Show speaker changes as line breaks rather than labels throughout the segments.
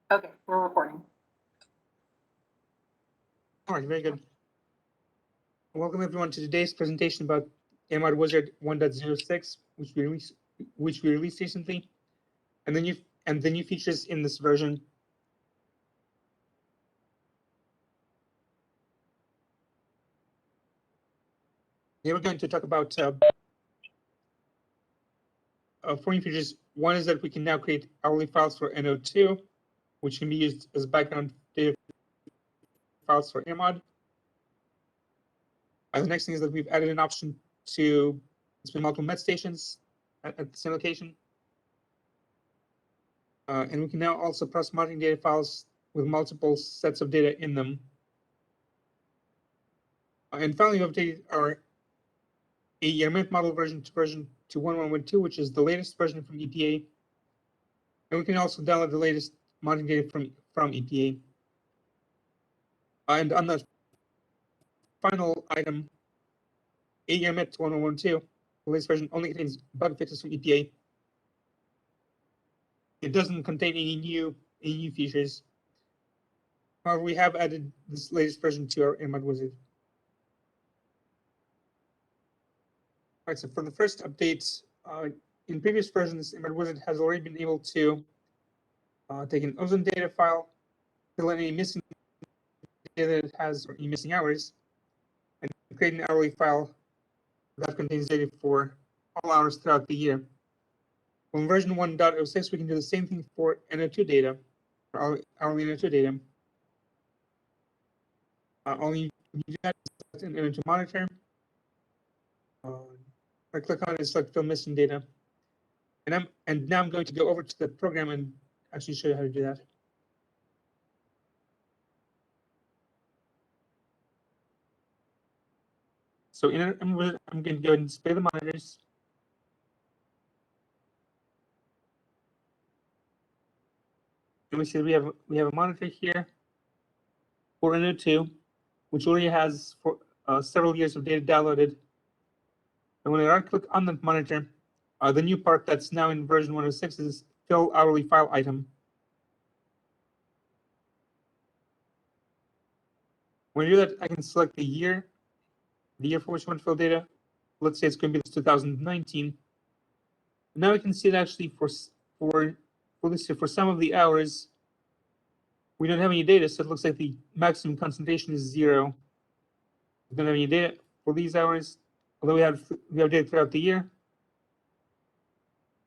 Okay, we're recording.
All right, very good. Welcome everyone to today's presentation about AERMOD Wizard 1.06, which we released recently, and the new features in this version. Here we're going to talk about 4 new features. One is that we can now create hourly files for NO2, which can be used as background data files for AERMOD. The next thing is that we've added an option to display multiple met stations at the same location. And we can now also process monitoring data files with multiple sets of data in them. And finally, we've updated our AERMOD model version to 1.1.2, which is the latest version from EPA. And we can also download the latest monitoring data from EPA. And on the final item, AERMOD 1.1.2, the latest version only contains bug fixes from EPA. It doesn't contain any new features. However, we have added this latest version to our AERMOD Wizard. All right, so for the first update, in previous versions, AERMOD Wizard has already been able to take an ozone data file, fill in any missing data that it has, or any missing hours, and create an hourly file that contains data for all hours throughout the year. Well, in version 1.06, we can do the same thing for NO2 data, for hourly NO2 data. All you do that is select an NO2 monitor. I click on it and select fill missing data. And now I'm going to go over to the program and actually show you how to do that. So I'm going to go ahead and display the monitors. And we see we have a monitor here for NO2, which already has several years of data downloaded. And when I right-click on the monitor, the new part that's now in version 106 is fill hourly file item. When I do that, I can select the year for which I want to fill data. Let's say it's going to be 2019. Now we can see that actually for some of the hours, we don't have any data, so it looks like the maximum concentration is 0. We don't have any data for these hours, although we have data throughout the year,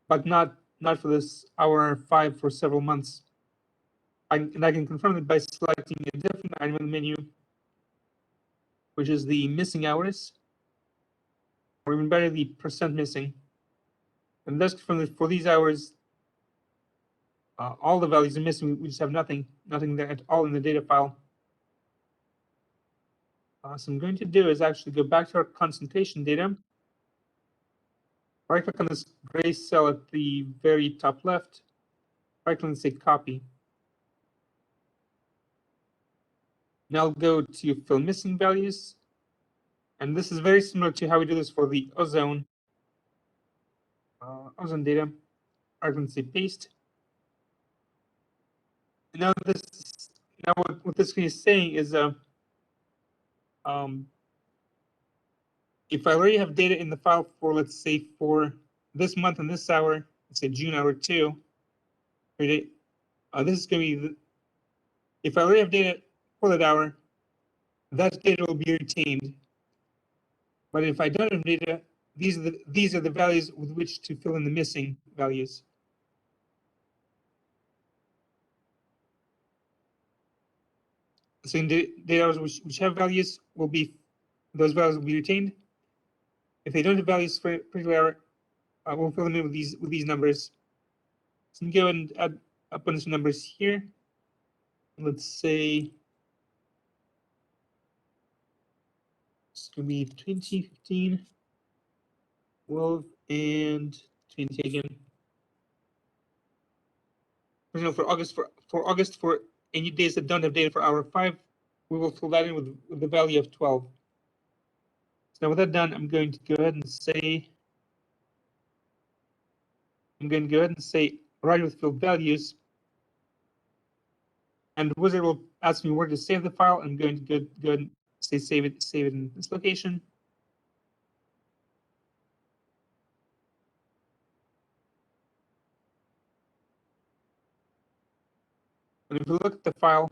but not for this hour 5 for several months. And I can confirm it by selecting a different item in the menu, which is the missing hours, or even better, the percent missing. And thus, for these hours, all the values are missing. We just have nothing there at all in the data file. So I'm going to do is actually go back to our concentration data. Right click on this gray cell at the very top left. Right click and say copy. Now I'll go to fill missing values. And this is very similar to how we do this for the ozone data. Right click and say paste. And now what this screen is saying is if I already have data in the file for, let's say, for this month and this hour, let's say June hour 2, this is going to be, if I already have data for that hour, that data will be retained. But if I don't have data, these are the values with which to fill in the missing values. So in the data hours which have values, those values will be retained. If they don't have values for a particular hour, we'll fill them in with these numbers. So you can go and add a bunch of numbers here. Let's say it's going to be 2015, 12, and 20 again. For August, for any days that don't have data for hour 5, we will fill that in with the value of 12. So now with that done, I'm going to go ahead and say write with filled values. And Wizard will ask me where to save the file. I'm going to go and say save it in this location. And if we look at the file,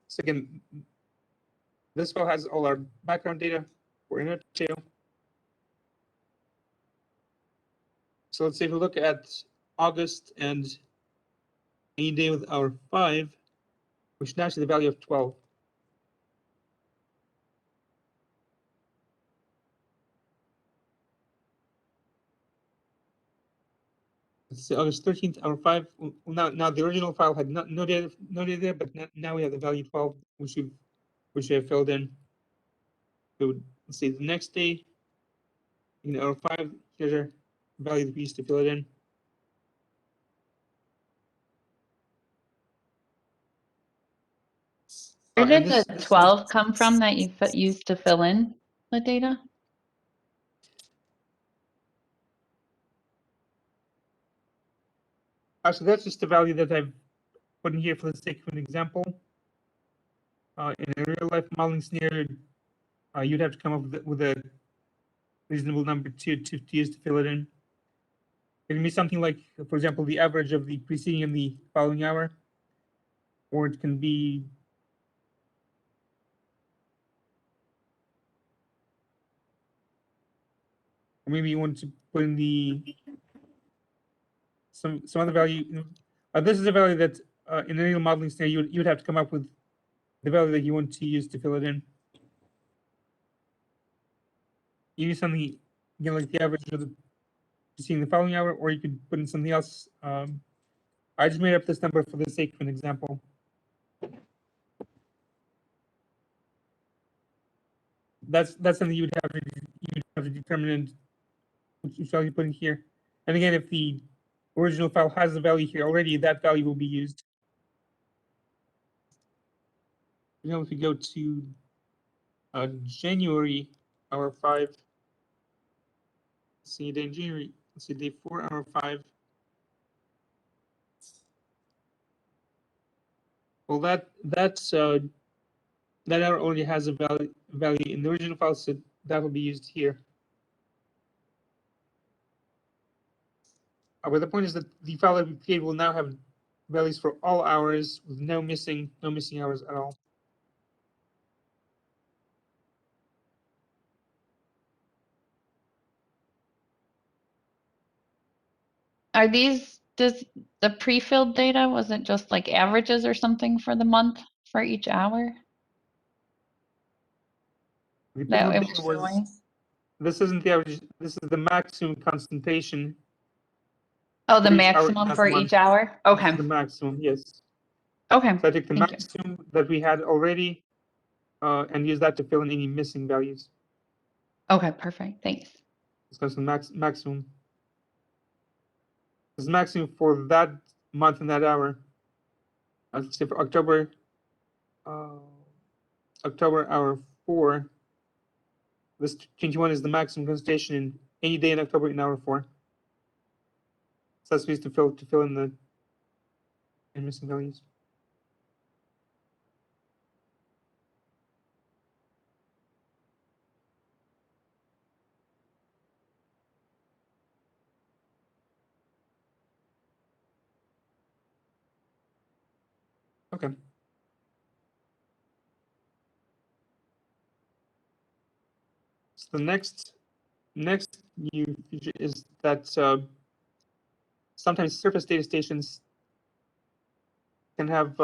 so again, this file has all our background data for Internet 2. So let's say if we look at August and any day with hour 5, we should now see the value of 12. Let's say August 13th, hour 5. Well, now the original file had no data there, but now we have the value 12, which we have filled in. So let's say the next day, in hour 5, here's our value that we used to fill it in.
Where did the 12 come from that you used to fill in the data?
So that's just the value that I've put in here for the sake of an example. In a real life modeling scenario, you'd have to come up with a reasonable number to use to fill it in. It can be something like, for example, the average of the preceding and the following hour, or it can be or maybe you want to put in some other value. This is a value that in a real modeling scenario you would have to come up with the value that you want to use to fill it in. You use something like the average of the preceding the following hour, or you could put in something else. I just made up this number for the sake of an example. That's something you would have to determine which value you put in here. And again, if the original file has the value here already, that value will be used. Now, if we go to January, hour 5, let's see, day in January, let's see, day 4, hour 5. Well, that hour already has a value in the original file, so that will be used here. But the point is that the file that we create will now have values for all hours with no missing hours at all.
Are these the pre-filled data? Was it just like averages or something for the month for each hour? That it was showing?
This isn't the average. This is the maximum concentration.
Oh, the maximum for each hour? Okay.
This is the maximum, yes.
Okay.
So I take the maximum that we had already and use that to fill in any missing values.
Okay, perfect. Thanks.
This goes to the maximum. This is maximum for that month and that hour. Let's say for October, hour 4. This 21 is the maximum concentration in any day in October in hour 4. So that's used to fill in the missing values. Okay. So the next new feature is that sometimes surface data stations can have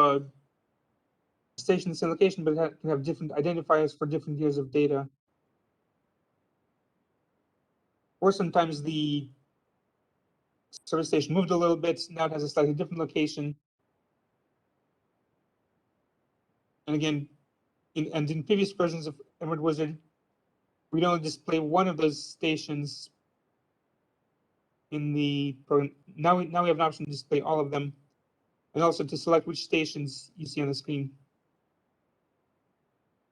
stations in location, but can have different identifiers for different years of data. Or sometimes the service station moved a little bit, now it has a slightly different location. And again, in previous versions of AERMOD Wizard, we'd only display one of those stations in the program. Now we have an option to display all of them, and also to select which stations you see on the screen.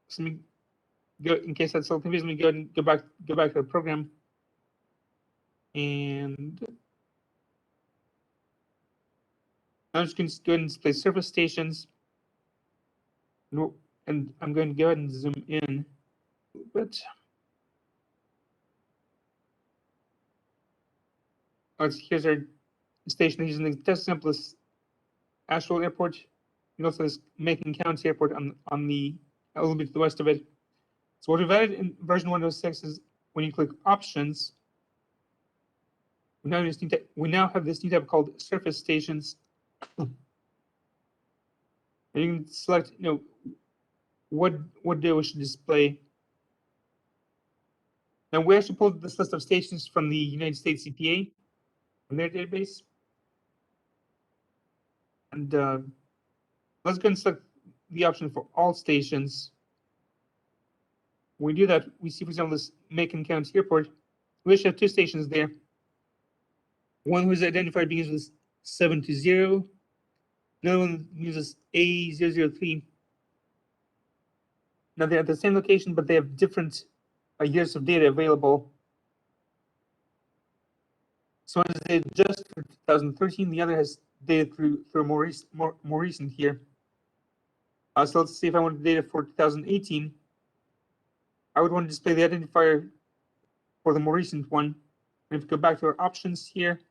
So let me go, in case that's so confusing, let me go ahead and go back to the program. And I'm just going to go ahead and display surface stations. And I'm going to go ahead and zoom in a little bit. Here's our station using the test simplest Asheville Airport. And also this Macon County Airport on the a little bit to the west of it. So what we've added in version 106 is when you click options, we now have this new tab called surface stations. And you can select, what day we should display. Now we actually pulled this list of stations from the United States CPA from their database. And let's go and select the option for all stations. When we do that, we see, for example, this Macon County Airport. We actually have two stations there. One who's identified begins with 720. Another one uses A003. Now they're at the same location, but they have different years of data available. So one is just for 2013, the other has data through more recent here. So let's see if I want data for 2018. I would want to display the identifier for the more recent one. And if we go back to our options here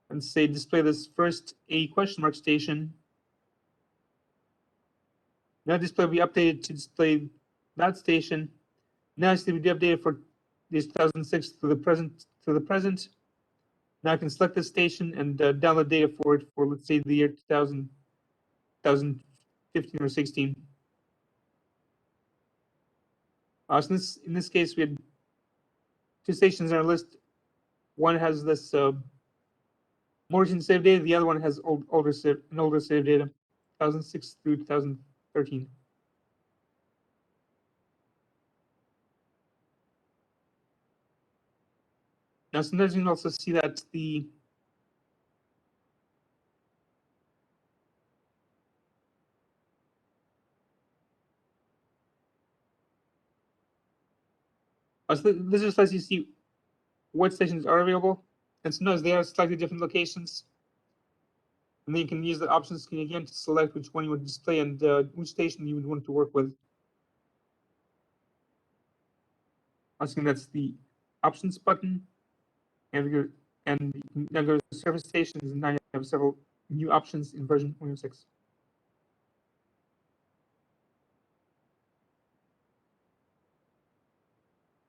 and say display this first A question mark station, now display will be updated to display that station. Now it's to be updated for this 2006 to the present. Now I can select this station and download data for it for, let's say, the year 2015 or 16. So in this case, we had two stations on our list. One has this more recent saved data. The other one has older saved data, 2006 through 2013. Now, sometimes you can also see that this just lets you see what stations are available. And sometimes they are slightly different locations. And then you can use the options screen again to select which one you would display and which station you would want to work with. I think that's the options button. And you can now go to service stations, and now you have several new options in version 106.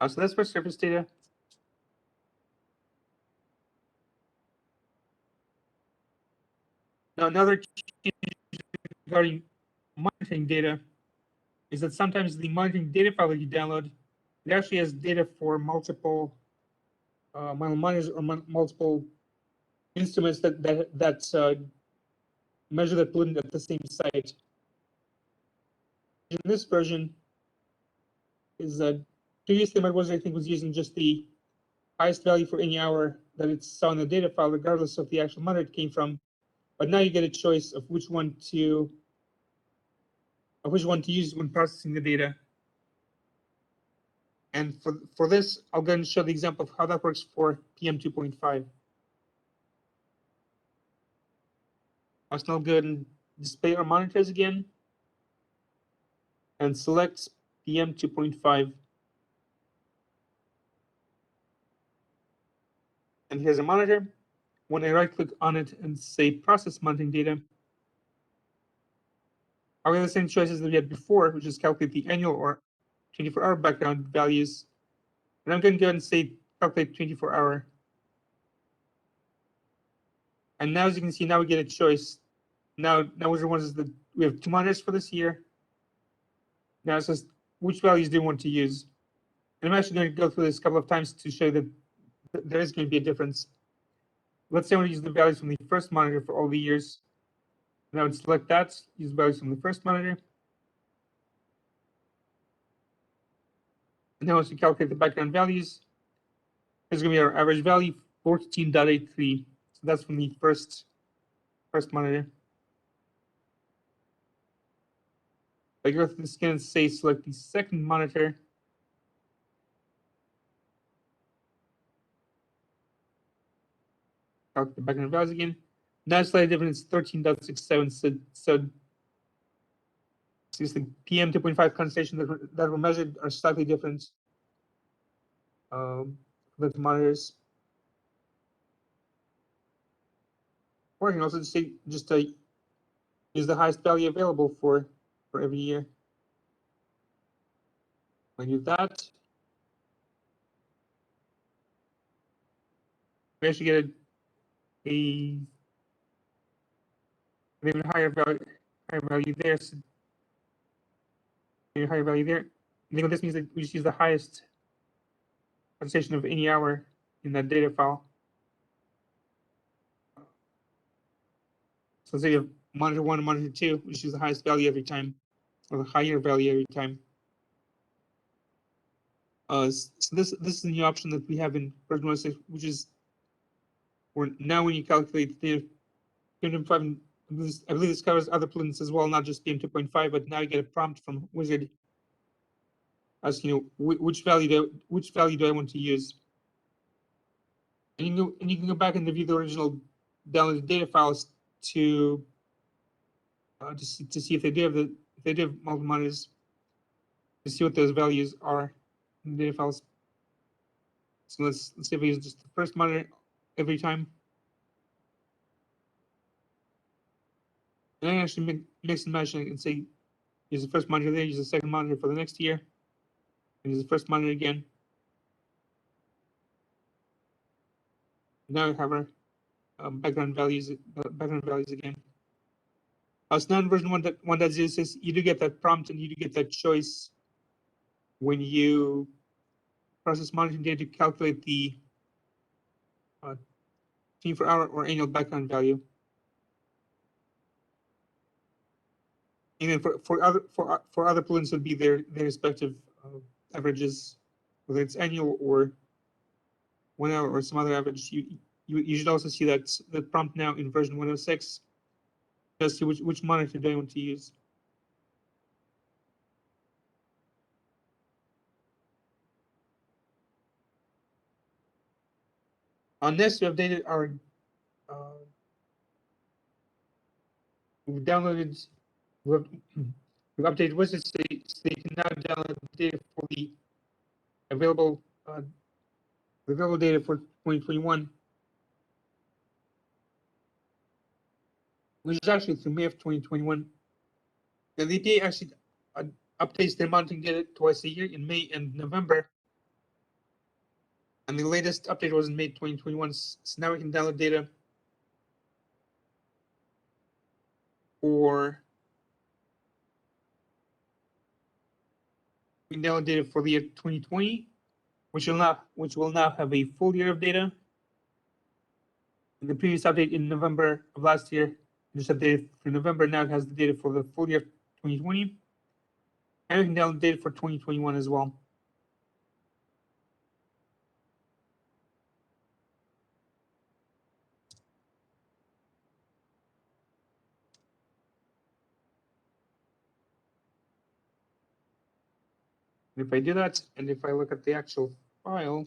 So that's for surface data. Now, another change regarding monitoring data is that sometimes the monitoring data file that you download, it actually has data for multiple monitors or multiple instruments that measure the pollutant at the same site. In this version, is previously AERMOD Wizard, I think, was using just the highest value for any hour that it saw in the data file, regardless of the actual monitor it came from. But now you get a choice of which one to use when processing the data. And for this, I'll go and show the example of how that works for PM 2.5. I'll now go ahead and display our monitors again and select PM 2.5. And here's a monitor. When I right click on it and say process monitoring data, I'll get the same choices that we had before, which is calculate the annual or 24-hour background values. And I'm going to go ahead and say calculate 24-hour. And now, as you can see, now we get a choice. Now which one is we have two monitors for this year. Now it says which values do you want to use. And I'm actually going to go through this a couple of times to show that there is going to be a difference. Let's say I want to use the values from the first monitor for all the years. And I would select that, use values from the first monitor. And now once you calculate the background values, there's going to be our average value, 14.83. So that's from the first monitor. I go through the scan and say select the second monitor. calculate the background values again. Now it's slightly different. It's 13.67. So since the PM 2.5 concentrations that were measured are slightly different. The monitors. Or you can also just use the highest value available for every year. When you do that, we actually get an even higher value there. So a higher value there. I think this means that we just use the highest concentration of any hour in that data file. So say you have monitor 1 and monitor 2, we just use the highest value every time, or the higher value every time. So this is the new option that we have in version 1.6, which is where now when you calculate the PM2.5, I believe this covers other pollutants as well, not just PM2.5, but now you get a prompt from Wizard asking you which value do I want to use. And you can go back and review the original downloaded data files to see if they do have multiple monitors, to see what those values are in the data files. So let's see if we use just the first monitor every time. And I actually mix and match and say use the first monitor there, use the second monitor for the next year, and use the first monitor again. Now we have our background values again. So now in version 1.0 says you do get that prompt and you do get that choice when you process monitoring data to calculate the 24-hour or annual background value. And then for other pollutants would be their respective averages, whether it's annual or 1 hour or some other average. You should also see that the prompt now in version 1.06. Just see which monitor do I want to use. On this, we updated our we've updated Wizard so you can now download the data for the available data for 2021, which is actually through May of 2021. And the EPA actually updates their monitoring data twice a year in May and November. And the latest update was in May 2021. So now we can download data for the year 2020, which will now have a full year of data. In the previous update in November of last year, just updated for November. Now it has the data for the full year 2020, and we can download data for 2021 as well. And if I do that, and if I look at the actual file,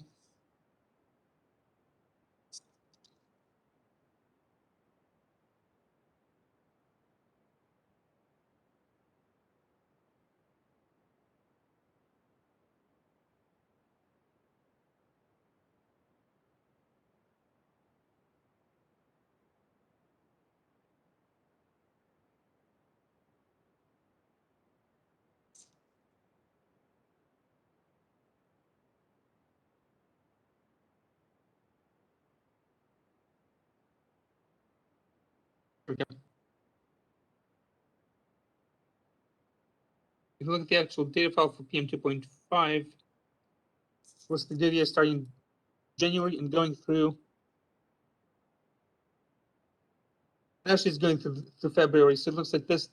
okay. If you look at the actual data file for PM 2.5, what's the data starting January and going through. Actually, it's going through February, so it looks like this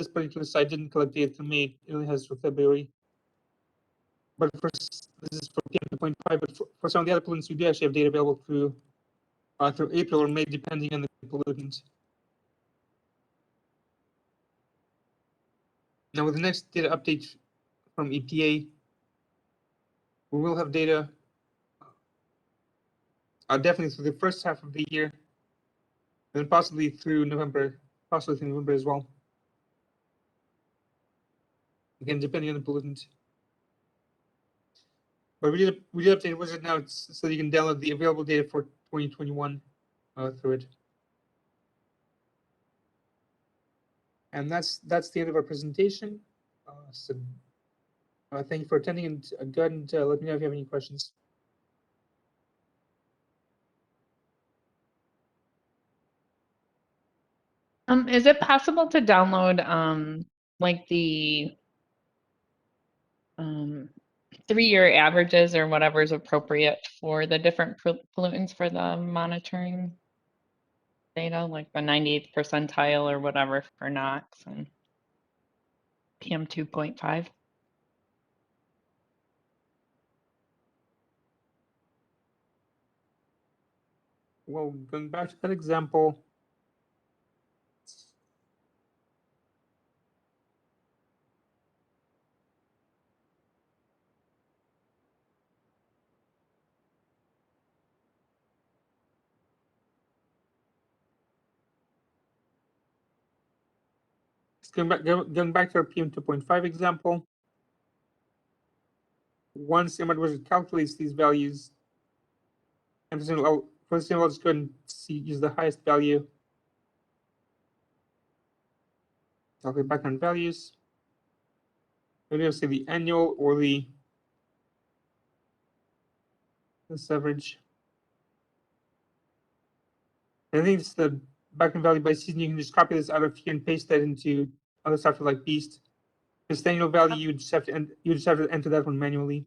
particular site didn't collect data through May. It only has for February. But this is for PM 2.5. But for some of the other pollutants, we do actually have data available through April or May, depending on the pollutant. Now, with the next data update from EPA, we will have data definitely through the first half of the year and possibly through November, as well. Again, depending on the pollutant. But we did update Wizard now so you can download the available data for 2021 through it. And that's the end of our presentation. Thank you for attending, and go ahead and let me know if you have any questions.
Is it possible to download like the 3-year averages or whatever is appropriate for the different pollutants for the monitoring data, like the 98th percentile or whatever for NOx and PM 2.5?
Well, going back to that example, going back to our PM 2.5 example, once AERMOD Wizard calculates these values, and first of all, let's go ahead and use the highest value. Calculate background values. Maybe I'll say the annual or this average. I think it's the background value by season. You can just copy this out of here and paste that into other software like Beast. This annual value, you just have to enter that one manually.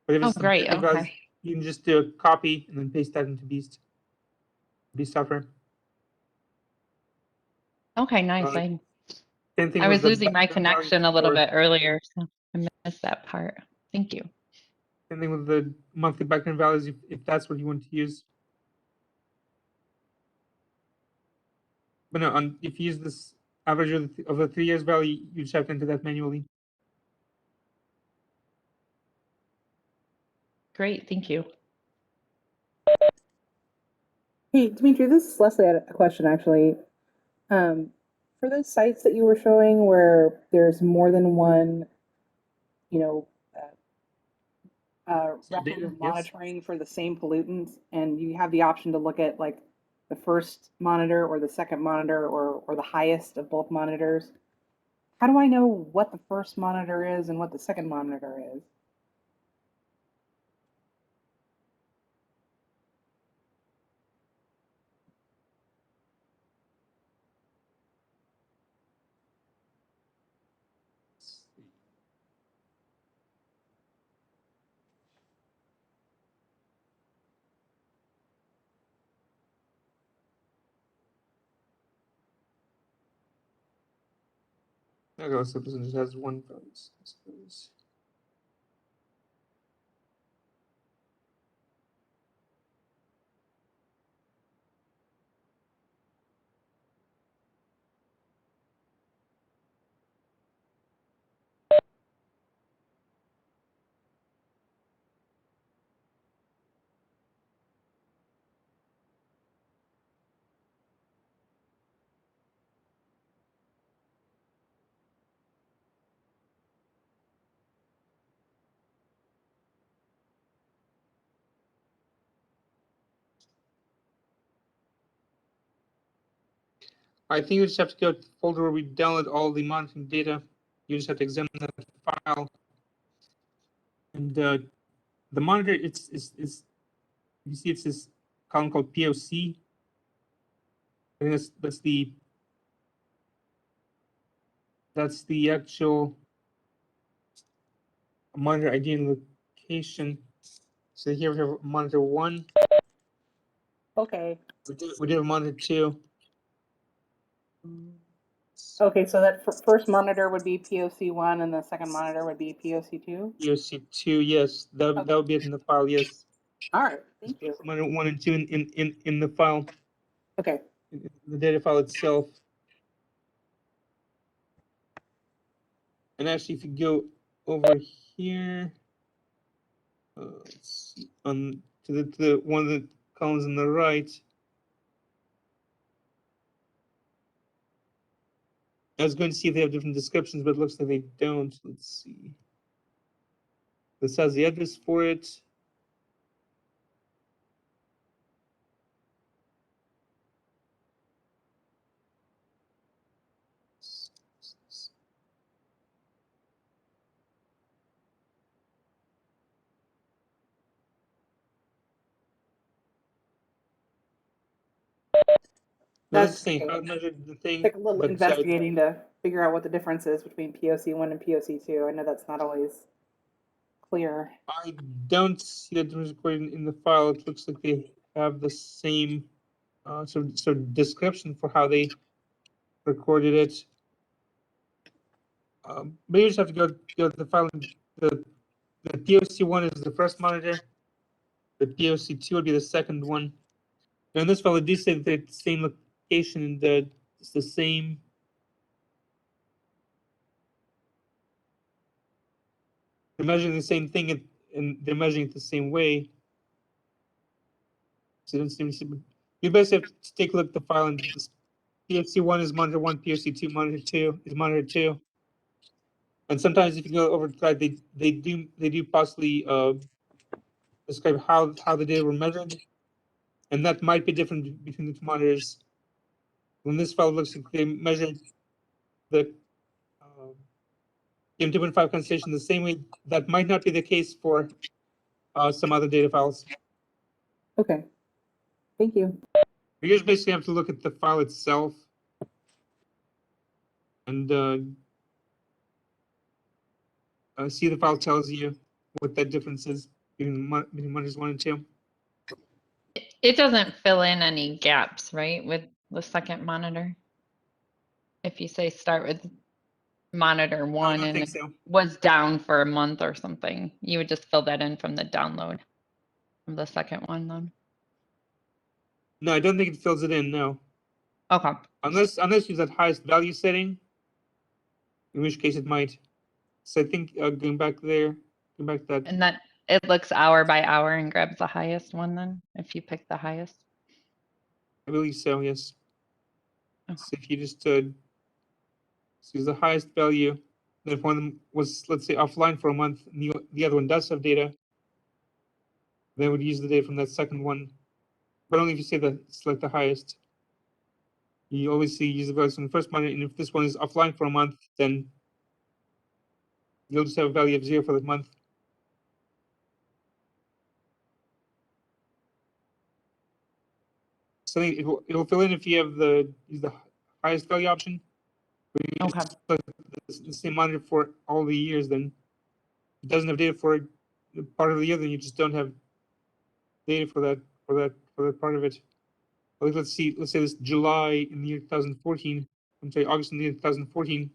But if it's
great. Okay.
values, you can just do a copy and then paste that into Beast software.
Okay, nice.
Same thing
I
with
was
the
losing my
background values
connection a little
for-
bit earlier, so I missed that part. Thank you.
Same thing with the monthly background values, if that's what you want to use. But no, if you use this average of the 3 years value, you just have to enter that manually.
Great, thank you.
Hey, Dimitri, this is Leslie. I had a question actually. For those sites that you were showing where there's more than one, record of monitoring for the same pollutants, and you have the option to look at like the first monitor or the second monitor or the highest of both monitors. How do I know what the first monitor is and what the second monitor is?
Okay, so this just has one value. I think you just have to go to the folder where we download all the monitoring data. You just have to examine that file. And the monitor, it's you see it's this column called POC. I think that's the actual monitor ID and location. So here we have monitor 1.
Okay.
We do have monitor 2.
Okay, so that first monitor would be POC1 and the second monitor would be POC2?
POC2, yes. That would be it in the file, yes.
All right, thank you.
Monitor 1 and 2 in the file.
Okay.
In the data file itself. And actually, if you go over here, let's see, to the one of the columns on the right, I was going to see if they have different descriptions, but it looks like they don't. Let's see. This has the address for it. No, that's the
That's
same. I measured the thing,
Take a little
but
investigating to figure out what the difference is between POC1 and POC2. I know that's not always clear.
I don't see that difference recorded in the file. It looks like they have the same sort of description for how they recorded it. But you just have to go to the file. The POC1 is the first monitor. The POC2 would be the second one. Now in this file, it did say that they're at the same location and that it's the same. They're measuring the same thing and they're measuring it the same way. So it doesn't seem to be. You basically have to take a look at the file, and this POC1 is monitor 1, POC2 monitor 2 is monitor 2. And sometimes if you go over to that, they do possibly describe how the data were measured, and that might be different between the two monitors. When this file looks like they measured the M2.5 concentration the same way, that might not be the case for some other data files.
Okay. Thank you.
You just basically have to look at the file itself and see the file tells you what that difference is between monitors 1 and 2.
It doesn't fill in any gaps, right, with the second monitor? If you say start with monitor
I
1
don't
and
think
it
so.
was down for a month or something, you would just fill that in from the download of the second one then?
No, I don't think it fills it in. No,
Okay.
unless you use that highest value setting, in which case it might. So I think going back to that.
And that it looks hour by hour and grabs the highest one then, if you pick the highest?
I believe so. Yes.
Okay.
So if you just use the highest value, then if one of them was, let's say, offline for a month, and the other one does have data, then would use the data from that second one, but only if you say that select the highest. You always use the values from the first monitor, and if this one is offline for a month, then you'll just have a value of 0 for that month. So it'll fill in if you have use the highest value option.
Okay.
The same monitor for all the years, then it doesn't have data for part of the year, then you just don't have data for that part of it. Like let's say this July in the year 2014. I'm sorry, August in the year 2014.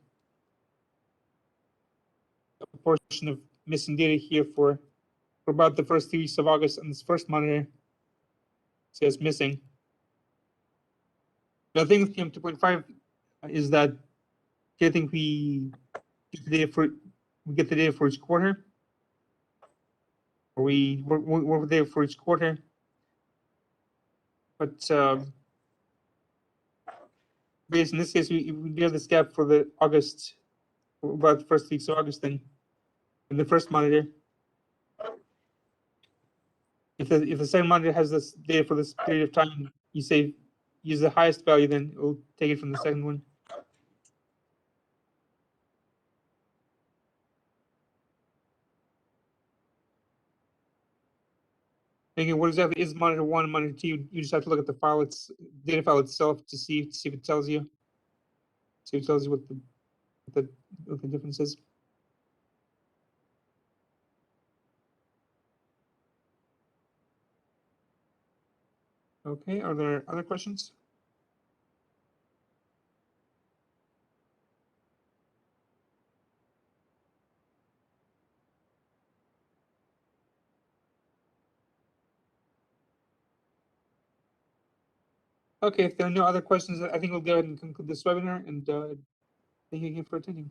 A portion of missing data here for about the first 3 weeks of August on this first monitor says missing. The thing with PM2.5 is that I think we get the data for each quarter, or we work there for each quarter. But in this case, we do have this gap for the August, about the first weeks of August. Then in the first monitor, if the second monitor has this data for this period of time, you say use the highest value, then it'll take it from the second one. Thinking what exactly is monitor 1 and monitor 2? You just have to look at the file, data file itself to see if it tells you. See if it tells you what the difference is. Okay, are there other questions? Okay, if there are no other questions, I think we'll go ahead and conclude this webinar, and thank you again for attending.